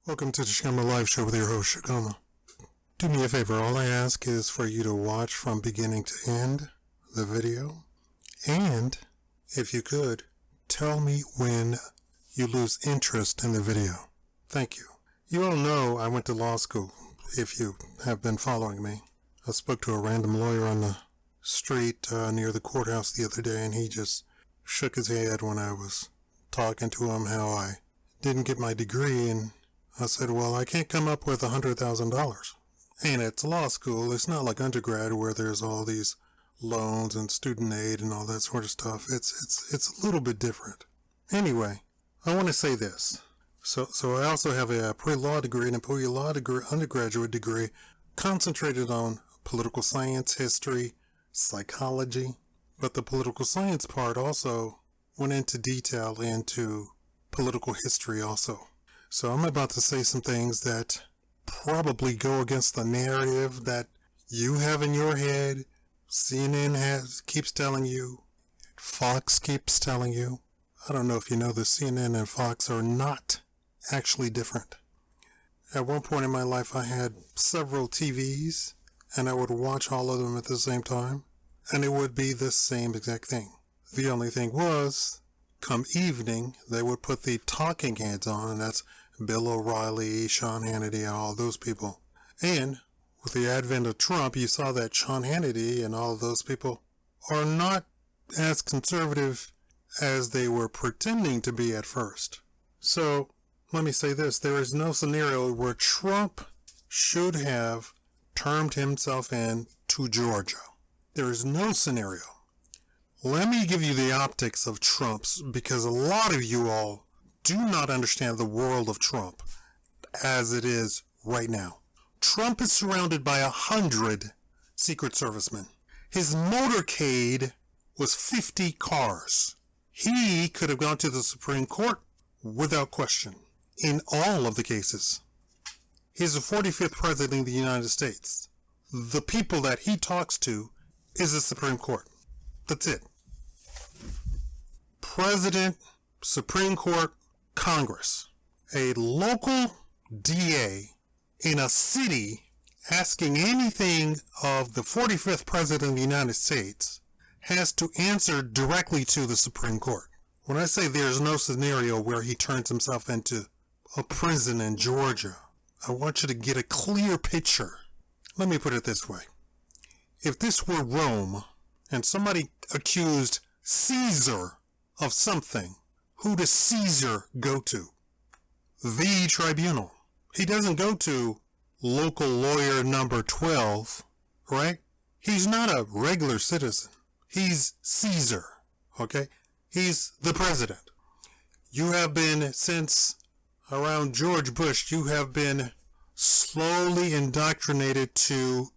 Welcome to the Shikama Live Show with your host, Shikama. Do me a favor, all I ask is for you to watch from beginning to end the video. And, if you could, tell me when you lose interest in the video. Thank you. You all know I went to law school, if you have been following me. I spoke to a random lawyer on the street near the courthouse the other day, and he just shook his head when I was talking to him how I didn't get my degree, and I said, well, I can't come up with $100,000. And it's law school. It's not like undergrad where there's all these loans and student aid and all that sort of stuff. It's a little bit different. Anyway, I want to say this. So I also have a pre-law degree and a pre-law undergraduate degree concentrated on political science, history, psychology. But the political science part also went into detail into political history also. So I'm about to say some things that probably go against the narrative that you have in your head, CNN keeps telling you, Fox keeps telling you. I don't know if you know this, CNN and Fox are not actually different. At one point in my life, I had several TVs, and I would watch all of them at the same time, and it would be the same exact thing. The only thing was, come evening, they would put the talking heads on, and that's Bill O'Reilly, Sean Hannity, all those people. And with the advent of Trump, you saw that Sean Hannity and all of those people are not as conservative as they were pretending to be at first. So, let me say this. There is no scenario where Trump should have termed himself in to Georgia. There is no scenario. Let me give you the optics of Trump's, because a lot of you all do not understand the world of Trump as it is right now. Trump is surrounded by 100 Secret Servicemen. His motorcade was 50 cars. He could have gone to the Supreme Court without question in all of the cases. He's the 45th president of the United States. The people that he talks to is the Supreme Court. That's it. President, Supreme Court, Congress. A local DA in a city asking anything of the 45th president of the United States has to answer directly to the Supreme Court. When I say there's no scenario where he turns himself into a prison in Georgia, I want you to get a clear picture. Let me put it this way. If this were Rome and somebody accused Caesar of something, who does Caesar go to? The tribunal. He doesn't go to local lawyer number 12, right? He's not a regular citizen. He's Caesar, okay? He's the president. You have been, since around George Bush, you have been slowly indoctrinated to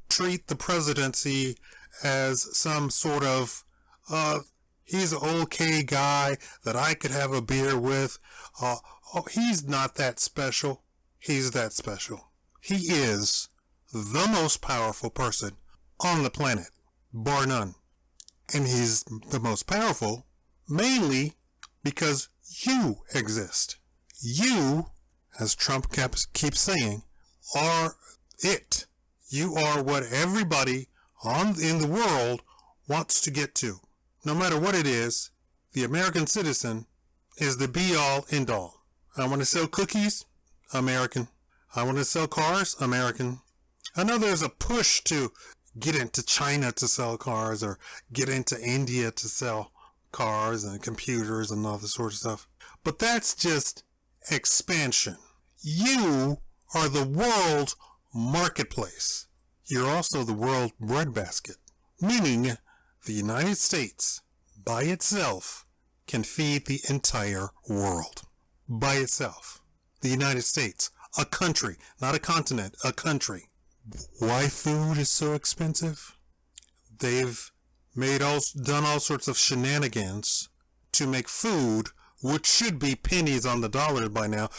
treat the presidency as some sort of, he's an okay guy that I could have a beer with. He's not that special. He's that special. He is the most powerful person on the planet, bar none. And he's the most powerful mainly because you exist. You, as Trump keeps saying, are it. You are what everybody in the world wants to get to. No matter what it is, the American citizen is the be-all, end-all. I want to sell cookies? American. I want to sell cars? American. I know there's a push to get into China to sell cars or get into India to sell cars and computers and all this sort of stuff. But that's just expansion. You are the world's marketplace. You're also the world breadbasket, meaning the United States, by itself, can feed the entire world. By itself. The United States, a country, not a continent, a country. Why food is so expensive? They've done all sorts of shenanigans to make food, which should be pennies on the dollar by now.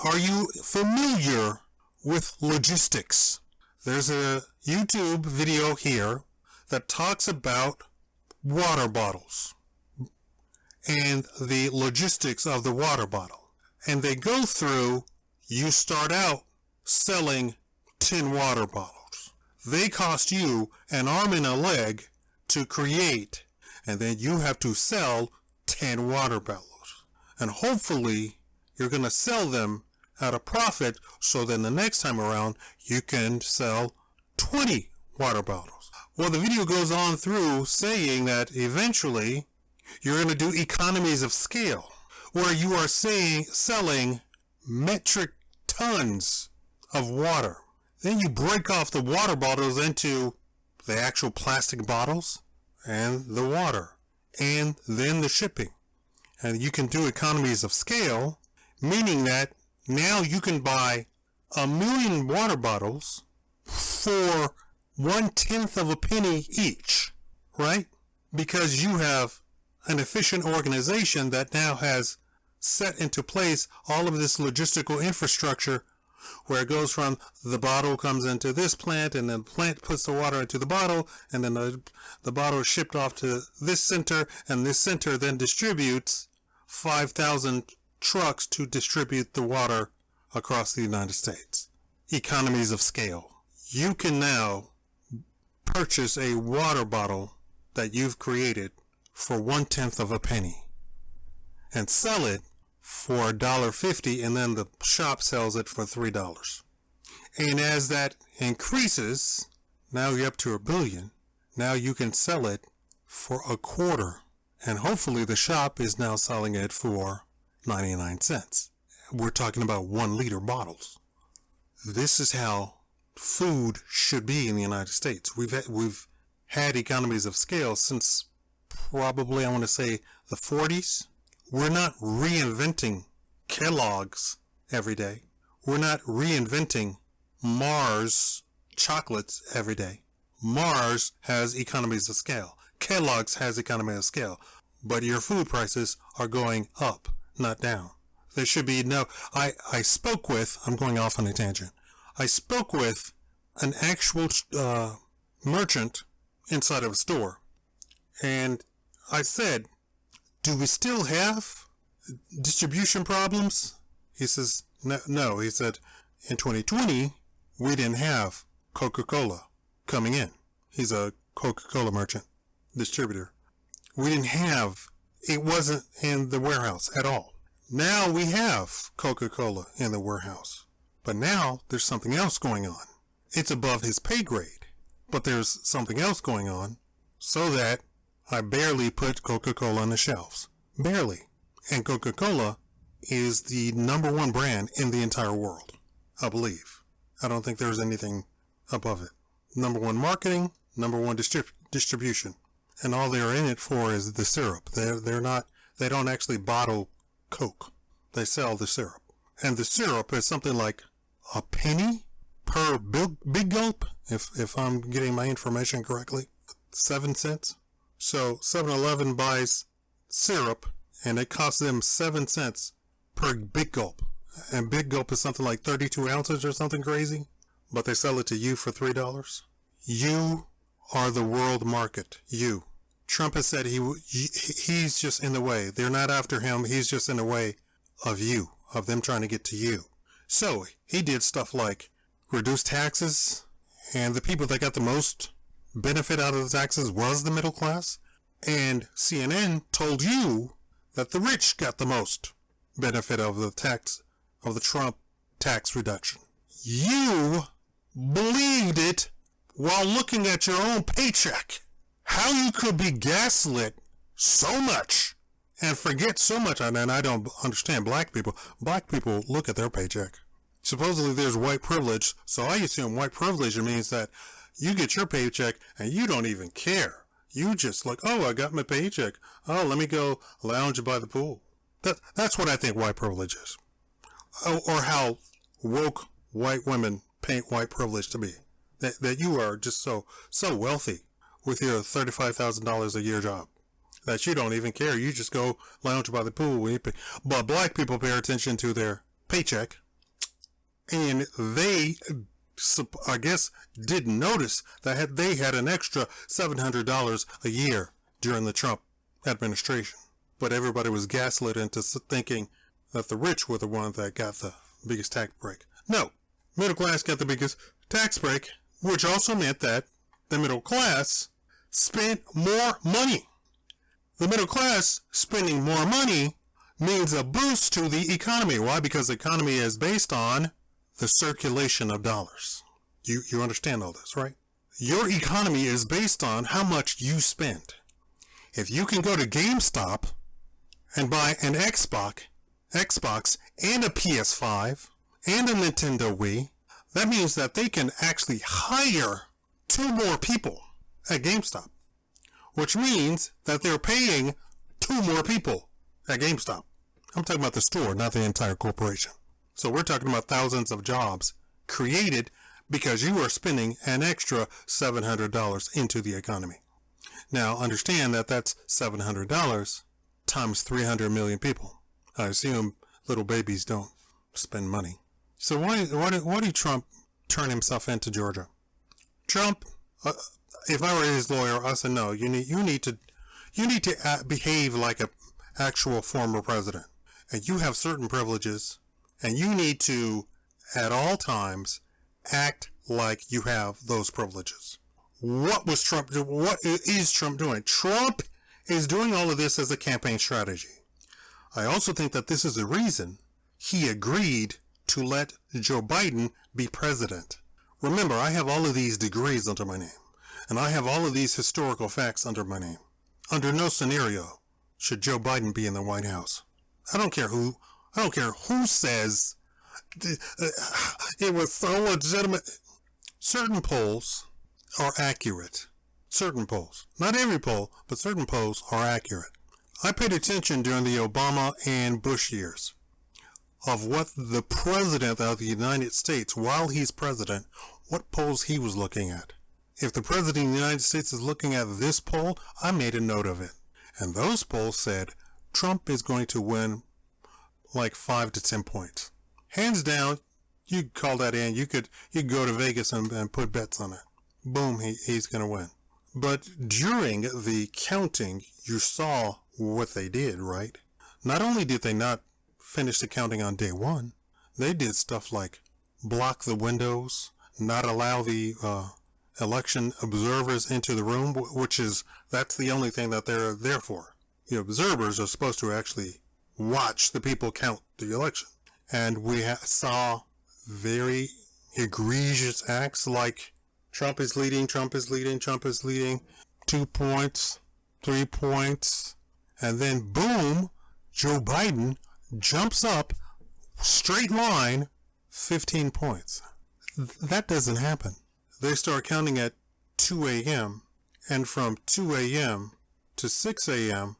Are you familiar with logistics? There's a YouTube video here that talks about water bottles and the logistics of the water bottle. And they go through You start out selling 10 water bottles. They cost you an arm and a leg to create, and then you have to sell 10 water bottles. And hopefully you're going to sell them at a profit, so then the next time around you can sell 20 water bottles. Well, the video goes on through saying that eventually you're going to do economies of scale, where you are selling metric tons of water. Then you break off the water bottles into the actual plastic bottles and the water, and then the shipping. And you can do economies of scale, meaning that now you can buy 1 million water bottles for 1/10 of a penny each, right? Because you have an efficient organization that now has set into place all of this logistical infrastructure, where it goes from the bottle comes into this plant, and then the plant puts the water into the bottle, and then the bottle is shipped off to this center, and this center then distributes 5,000 trucks to distribute the water across the United States. Economies of scale. You can now purchase a water bottle that you've created for 1/10 of a penny and sell it for $1.50, and then the shop sells it for $3. And as that increases, now you're up to 1 billion. Now you can sell it for $0.25, and hopefully the shop is now selling it for 99 cents. We're talking about 1-liter bottles. This is how food should be in the United States. We've had economies of scale since probably, I want to say, the 40s. We're not reinventing Kellogg's every day. We're not reinventing Mars chocolates every day. Mars has economies of scale. Kellogg's has economies of scale. But your food prices are going up, not down. There should be no... I spoke with... I'm going off on a tangent. I spoke with an actual merchant inside of a store. And I said, do we still have distribution problems? He says, no. He said, in 2020, we didn't have Coca-Cola coming in. He's a Coca-Cola merchant, distributor. We didn't have, it wasn't in the warehouse at all. Now we have Coca-Cola in the warehouse. But now there's something else going on. It's above his pay grade. But there's something else going on, so that I barely put Coca-Cola on the shelves. Barely. And Coca-Cola is the #1 brand in the entire world, I believe. I don't think there's anything above it. #1 marketing, #1 distribution. And all they're in it for is the syrup. They don't actually bottle Coke. They sell the syrup. And the syrup is something like a penny per big gulp, if I'm getting my information correctly. 7 cents. So 7-Eleven buys syrup, and it costs them 7 cents per big gulp. And big gulp is something like 32 ounces or something crazy. But they sell it to you for $3. You are the world market. You. Trump has said he's just in the way. They're not after him. He's just in the way of you, of them trying to get to you. So he did stuff like reduce taxes, and the people that got the most benefit out of the taxes was the middle class. And CNN told you that the rich got the most benefit of the Trump tax reduction. You believed it while looking at your own paycheck. How you could be gaslit so much and forget so much, and I don't understand black people. Black people look at their paycheck. Supposedly there's white privilege, so I assume white privilege means that you get your paycheck and you don't even care. You just like, oh, I got my paycheck. Oh, let me go lounge by the pool. That's what I think white privilege is. Or how woke white women paint white privilege to be. That you are just so wealthy with your $35,000 a year job that you don't even care. You just go lounge by the pool when you pay. But black people pay attention to their paycheck, and they, I guess, didn't notice that they had an extra $700 a year during the Trump administration. But everybody was gaslit into thinking that the rich were the ones that got biggest tax break. No, middle class got the biggest tax break, which also meant that the middle class spent more money. The middle class spending more money means a boost to the economy. Why? Because the economy is based on the circulation of dollars. You understand all this, right? Your economy is based on how much you spend. If you can go to GameStop and buy an Xbox and a PS5 and a Nintendo Wii, that means that they can actually hire 2 more people at GameStop, which means that they're paying 2 more people at GameStop. I'm talking about the store, not the entire corporation. So we're talking about thousands of jobs created because you are spending an extra $700 into the economy. Now, understand that that's $700 times 300 million people. I assume little babies don't spend money. So why did Trump turn himself into Georgia? Trump, if I were his lawyer, I said, no, you need to behave like a actual former president. And you have certain privileges, and you need to, at all times, act like you have those privileges. What is Trump doing? Trump is doing all of this as a campaign strategy. I also think that this is the reason he agreed to let Joe Biden be president. Remember, I have all of these degrees under my name, and I have all of these historical facts under my name. Under no scenario should Joe Biden be in the White House. I don't care who says it was so legitimate. Certain polls are accurate. Certain polls. Not every poll, but certain polls are accurate. I paid attention during the Obama and Bush years of what the president of the United States, while he's president, what polls he was looking at. If the president of the United States is looking at this poll, I made a note of it. And those polls said Trump is going to win like 5 to 10 points. Hands down, you could call that in. You could go to Vegas and put bets on it. Boom, he's going to win. But during the counting, you saw what they did, right? Not only did they not finish the counting on day one, they did stuff like block the windows, not allow the election observers into the room, that's the only thing that they're there for. The observers are supposed to actually watch the people count the election. And we saw very egregious acts like Trump is leading, 2 points, 3 points, and then boom, Joe Biden jumps up, straight line, 15 points. That doesn't happen. They start counting at 2 a.m., and from 2 a.m. to 6 a.m.,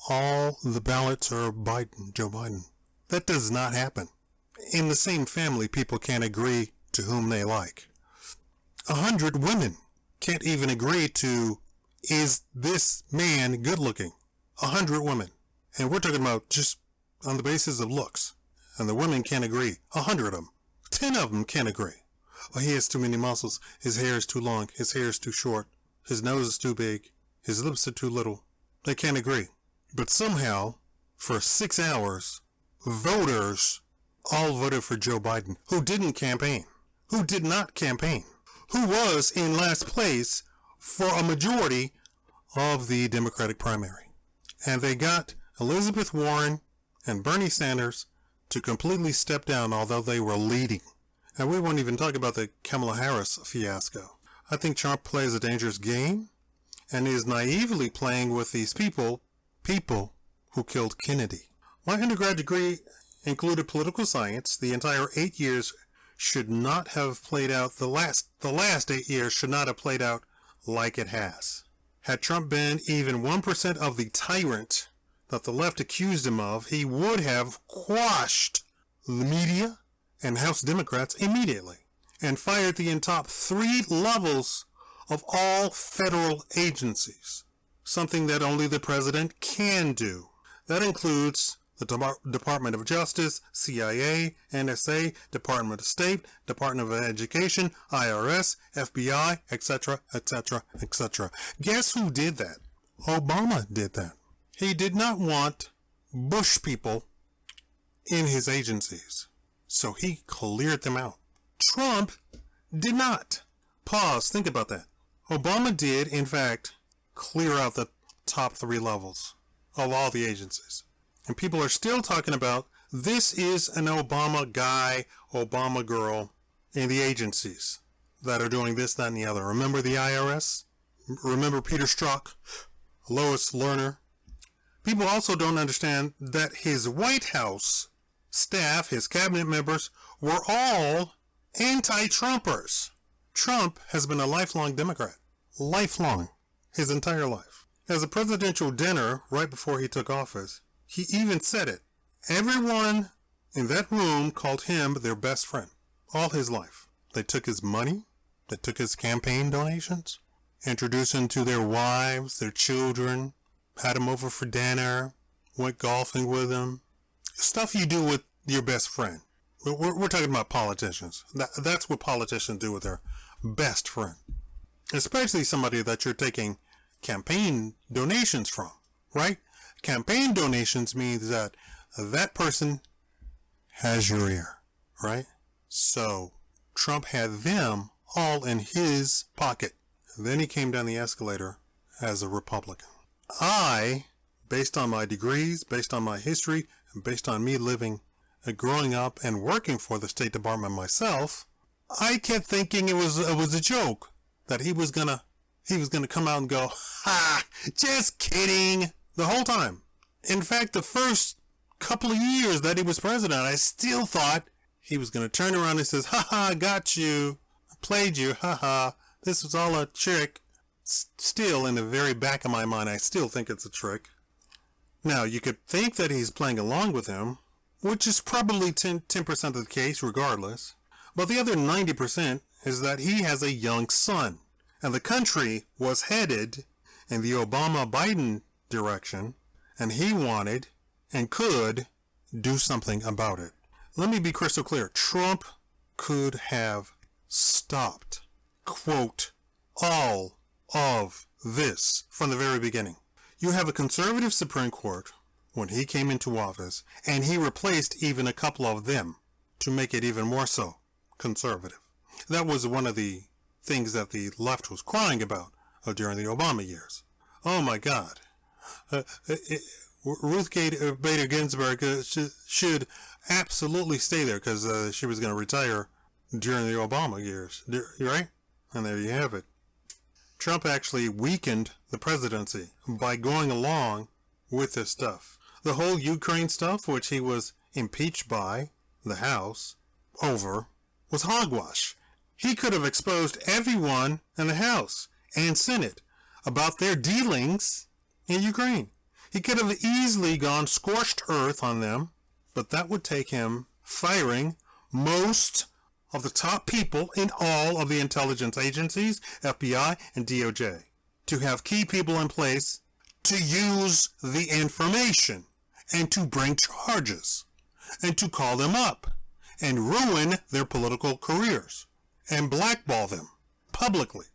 all the ballots are Biden, Joe Biden. That does not happen. In the same family, people can't agree to whom they like. 100 women can't even agree to, is this man good looking? 100 women. And we're talking about just on the basis of looks. And the women can't agree. 100 of them. 10 of them can't agree. Oh, he has too many muscles. His hair is too long. His hair is too short. His nose is too big. His lips are too little. They can't agree. But somehow, for 6 hours, voters all voted for Joe Biden, who didn't campaign, who did not campaign, who was in last place for a majority of the Democratic primary. And they got Elizabeth Warren and Bernie Sanders to completely step down, although they were leading. And we won't even talk about the Kamala Harris fiasco. I think Trump plays a dangerous game and is naively playing with these people who killed Kennedy. My undergrad degree included political science. The entire 8 years should not have played out, the last 8 years should not have played out like it has. Had Trump been even 1% of the tyrant that the left accused him of, he would have quashed the media and House Democrats immediately and fired the top 3 levels of all federal agencies, something that only the president can do. That includes the Department of Justice, CIA, NSA, Department of State, Department of Education, IRS, FBI, etc., etc., etc. Guess who did that? Obama did that. He did not want Bush people in his agencies. So he cleared them out. Trump did not. Pause. Think about that. Obama did, in fact, clear out the top 3 levels of all the agencies. And people are still talking about this is an Obama guy, Obama girl in the agencies that are doing this, that, and the other. Remember the IRS? Remember Peter Strzok, Lois Lerner? People also don't understand that his White House staff, his cabinet members, were all anti-Trumpers. Trump has been a lifelong Democrat. Lifelong. His entire life. As a presidential dinner right before he took office, he even said it. Everyone in that room called him their best friend. All his life. They took his money. They took his campaign donations. Introduced him to their wives, their children. Had him over for dinner. Went golfing with him. Stuff you do with your best friend. We're talking about politicians. That's what politicians do with their best friend. Especially somebody that you're taking campaign donations from, right? Campaign donations means that that person has your ear, right? So Trump had them all in his pocket. Then he came down the escalator as a Republican. I, based on my degrees, based on my history, and based on me living, growing up and working for the State Department myself, I kept thinking it was a joke that he was gonna come out and go, ha, just kidding, the whole time. In fact, the first couple of years that he was president, I still thought he was gonna turn around and says, ha ha, got you, played you, ha ha, this was all a trick. Still, in the very back of my mind, I still think it's a trick. Now, you could think that he's playing along with him, which is probably 10% of the case regardless. But the other 90% is that he has a young son. And the country was headed in the Obama-Biden direction, and he wanted and could do something about it. Let me be crystal clear. Trump could have stopped, quote, all of this from the very beginning. You have a conservative Supreme Court when he came into office, and he replaced even a couple of them to make it even more so conservative. That was one of the things that the left was crying about during the Obama years. Oh my God. Ruth Bader Ginsburg should absolutely stay there because she was going to retire during the Obama years, right? And there you have it. Trump actually weakened the presidency by going along with this stuff. The whole Ukraine stuff, which he was impeached by the House over, was hogwash. He could have exposed everyone in the House and Senate about their dealings in Ukraine. He could have easily gone scorched earth on them, but that would take him firing most of the top people in all of the intelligence agencies, FBI and DOJ, to have key people in place to use the information and to bring charges and to call them up and ruin their political careers and blackball them publicly.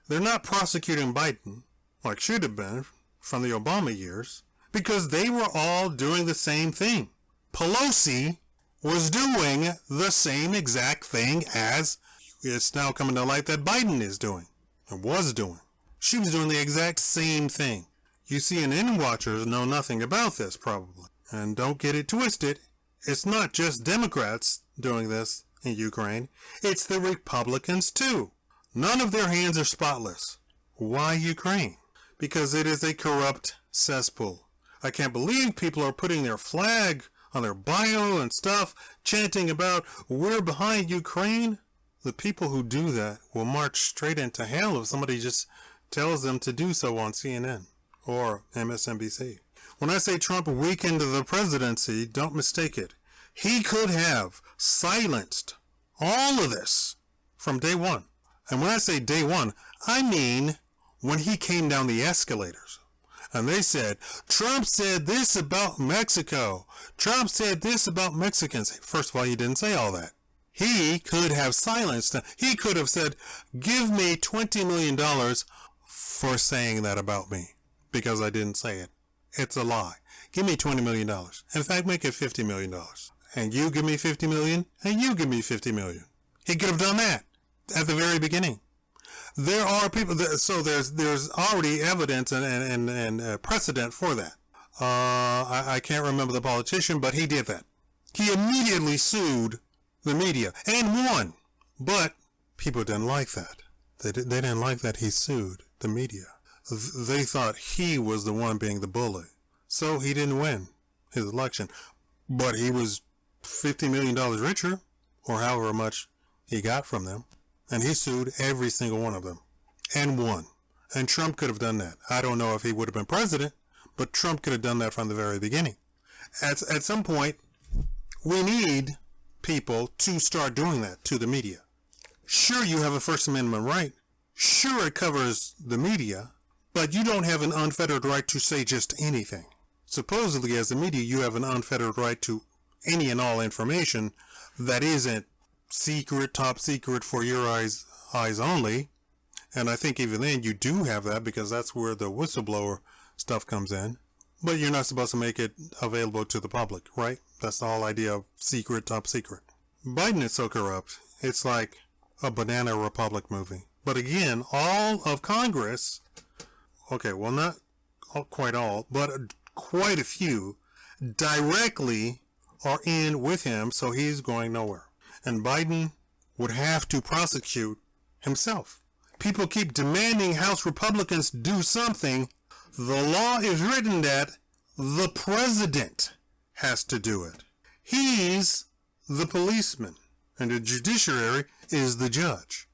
They're not prosecuting Biden like should have been from the Obama years because they were all doing the same thing. Pelosi was doing the same exact thing as it's now coming to light that Biden is doing and was doing. She was doing the exact same thing. You CNN watchers know nothing about this probably. And don't get it twisted. It's not just Democrats doing this in Ukraine. It's the Republicans too. None of their hands are spotless. Why Ukraine? Because it is a corrupt cesspool. I can't believe people are putting their flag on their bio and stuff, chanting about, we're behind Ukraine. The people who do that will march straight into hell if somebody just tells them to do so on CNN or MSNBC. When I say Trump weakened the presidency, don't mistake it. He could have silenced all of this from day one. And when I say day one, I mean when he came down the escalators. And they said, Trump said this about Mexico. Trump said this about Mexicans. First of all, he didn't say all that. He could have silenced them. He could have said, give me $20 million for saying that about me because I didn't say it. It's a lie. Give me $20 million. In fact, make it $50 million. and you give me 50 million, and you give me 50 million. He could have done that at the very beginning. There are people that, so there's already evidence and precedent for that. I can't remember the politician, but he did that. He immediately sued the media and won. But people didn't like that. They didn't like that he sued the media. They thought he was the one being the bully. So he didn't win his election. But he was $50 million richer, or however much he got from them. And he sued every single one of them and won. And Trump could have done that. I don't know if he would have been president, but Trump could have done that from the very beginning. At some point, we need people to start doing that to the media. Sure, you have a First Amendment right. Sure, it covers the media, but you don't have an unfettered right to say just anything. Supposedly, as the media, you have an unfettered right to any and all information that isn't secret, top secret for your eyes only. And I think even then you do have that, because that's where the whistleblower stuff comes in. But you're not supposed to make it available to the public, right? That's the whole idea of secret, top secret. Biden is so corrupt, it's like a Banana Republic movie. But again, all of Congress, okay, well, not quite all, but quite a few, directly are in with him, so he's going nowhere. And Biden would have to prosecute himself. People keep demanding House Republicans do something. The law is written that the president has to do it. He's the policeman, and the judiciary is the judge.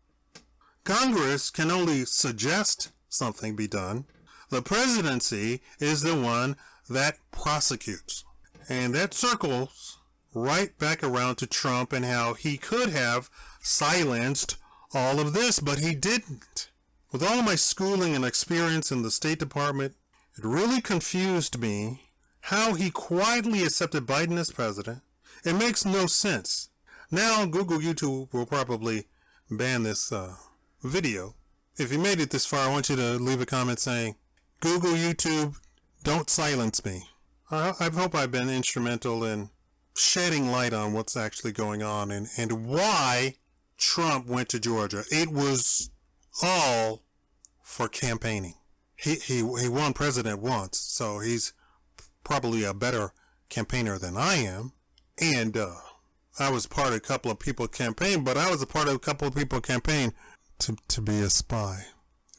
Congress can only suggest something be done. The presidency is the one that prosecutes. And that circles right back around to Trump and how he could have silenced all of this, but he didn't. With all of my schooling and experience in the State Department, it really confused me how he quietly accepted Biden as president. It makes no sense. Now, Google YouTube will probably ban this video. If you made it this far, I want you to leave a comment saying, Google YouTube, don't silence me. I hope I've been instrumental in shedding light on what's actually going on and why Trump went to Georgia. It was all for campaigning. He won president once, so he's probably a better campaigner than I am. And I was part of a couple of people campaign, but I was a part of a couple of people campaign to be a spy.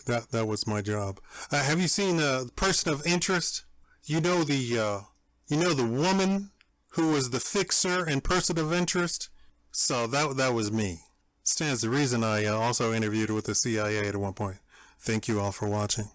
That was my job. Have you seen Person of Interest? You know the woman who was the fixer in Person of Interest? So that was me. Stands to reason I also interviewed with the CIA at one point. Thank you all for watching.